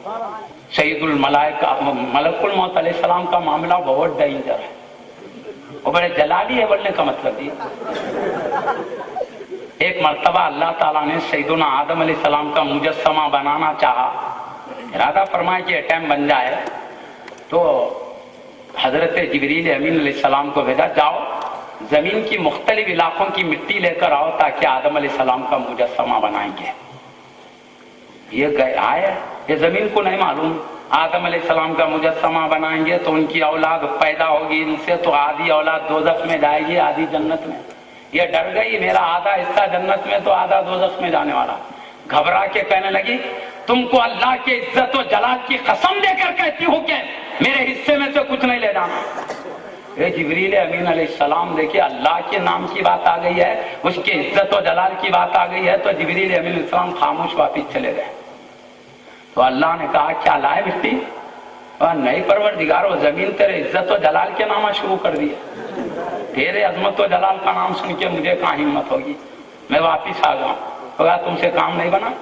सईदुल मलाइका मलकुल मौत अलैहिस्सलाम का मामला बहुत डेंजर है और बड़े जलाली है बोलने का मतलब ये। एक मर्तबा अल्लाह ताला ने सैयदुना आदम अलैहिस्सलाम का मुजस्समा बनाना चाहा, इरादा फरमाया कि टाइम बन जाए, तो हजरत जिब्रील अमीन अलैहिस्सलाम को भेजा, जाओ जमीन की मुख्तलिफ इलाकों की मिट्टी लेकर आओ ताकि आदम अलैहिस्सलाम का मुजस्समा बनाएंगे। ये गए आए, ये जमीन को नहीं मालूम आदम अलैहिस्सलाम का मुजस्समा बनाएंगे तो उनकी औलाद पैदा होगी, इनसे तो आधी औलाद दोज़ख में जाएगी, आधी जन्नत में। ये डर गई, मेरा आधा हिस्सा जन्नत में तो आधा दोज़ख में जाने वाला। घबरा के कहने लगी, तुमको अल्लाह के इज्जत और जलाल की कसम देकर कहती हूँ कि मेरे हिस्से में से कुछ नहीं ले जाना। ये जिब्रील अमीन अलैहिस्सलाम, देखिए अल्लाह के नाम की बात आ गई है, उसके इज्जत और जलाल की बात आ गई है, तो जिब्रील अमीन अलैहिस्सलाम खामोश वापिस चले गए। तो अल्लाह ने कहा, क्या लाए मिट्टी? और नहीं परवरदिगार, वो जमीन तेरे इज्जत और जलाल के नाम शुरू कर दिए, तेरे अजमत और जलाल का नाम सुन के मुझे कहाँ हिम्मत होगी, मैं वापिस आ जाऊं। होगा तुमसे काम नहीं बना,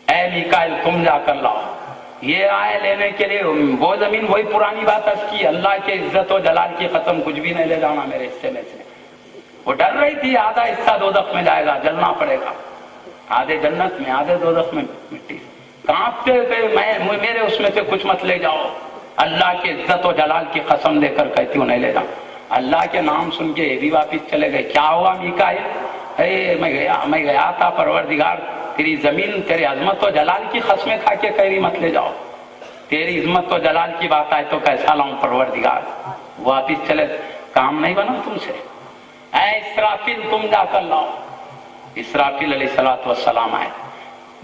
ऐ मीकाइल तुम जाकर लाओ। ये आए लेने के लिए, वो जमीन वही पुरानी बात की, अल्लाह के इज्जत और जलाल की कसम कुछ भी नहीं ले जाना मेरे हिस्से में से। वो डर रही थी आधा हिस्सा दोज़ख में जाएगा, जलना पड़ेगा, आधे जन्नत में आधे दोज़ख में मिट्टी। कांपते मैं मेरे उसमें से कुछ मत ले जाओ, अल्लाह के इज्जत और जलाल की कसम देकर कहती हूँ नहीं ले जाओ। अल्लाह के नाम सुन के ये भी वापिस चले गए। क्या हुआ मीकाइल? अरे मैं गया था परवरदिगार, तेरी जमीन तेरे अजमत और जलाल की कसमें खा के कह रही मत ले जाओ, तेरी इज्जत और जलाल की बात आए तो कैसा लाऊं परवरदिगार। वापिस चले, काम नहीं बना तुमसे, ऐ इसराफिल तुम जाकर लाओ। इसराफिल अलैहिस्सलातु वस्सलाम आए,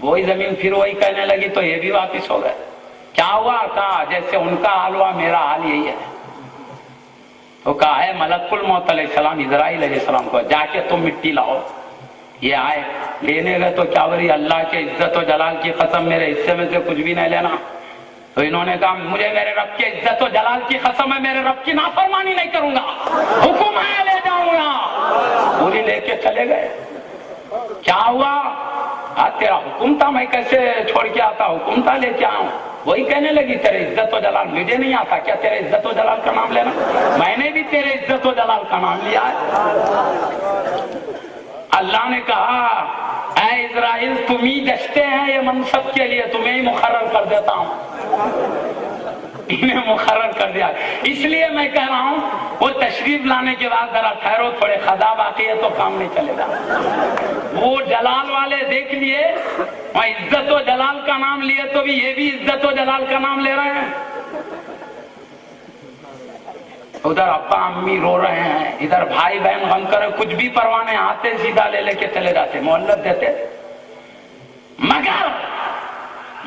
वही जमीन फिर वही कहने लगी, तो ये भी वापिस हो गए। क्या हुआ? कहा जैसे उनका हाल हुआ मेरा हाल यही है। तो कहा है मलकुल मौत अलैहिस्सलाम इजराइल अलैहिस्सलाम को, जाके तुम मिट्टी लाओ। ये आए लेने गए तो क्या बोली, अल्लाह के इज्जत और जलाल की कसम मेरे हिस्से में से कुछ भी नहीं लेना। तो इन्होंने कहा मुझे मेरे रब के इज्जत और जलाल की कसम है, मेरे रब की नाफरमानी नहीं करूंगा, हुक्म है ले जाऊंगा। पूरी लेके चले गए। क्या हुआ? तेरा हुक्म था, मैं कैसे छोड़ के आता, हुक्म था लेके आऊं। वही कहने लगी तेरे इज्जत और जलाल, मुझे नहीं आता क्या तेरे इज्जत और जलाल का नाम लेना? मैंने भी तेरे इज्जत और जलाल का नाम लिया है। अल्लाह ने कहा ऐ इजराइल तुम ही जचते हैं ये मनसब के लिए, तुम्हें ही मुकर्रर कर देता हूं। इन्हें मुकर्रर कर दिया, इसलिए मैं कह रहा हूं वो तशरीफ लाने के बाद जरा ठहरो, थोड़े खदा बाकी है तो काम नहीं चलेगा। वो जलाल वाले देख लिए, वहां इज्जत और जलाल का नाम लिए तो भी ये भी इज्जत और जलाल का नाम ले रहे हैं। उधर अब्बा अम्मी रो रहे हैं, इधर भाई बहन गम कर, कुछ भी परवाने आते सीधा ले लेके चले जाते, मोहल्लत देते। मगर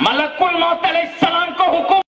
मलकुल मौत अलैहिस्सलाम को हुक्म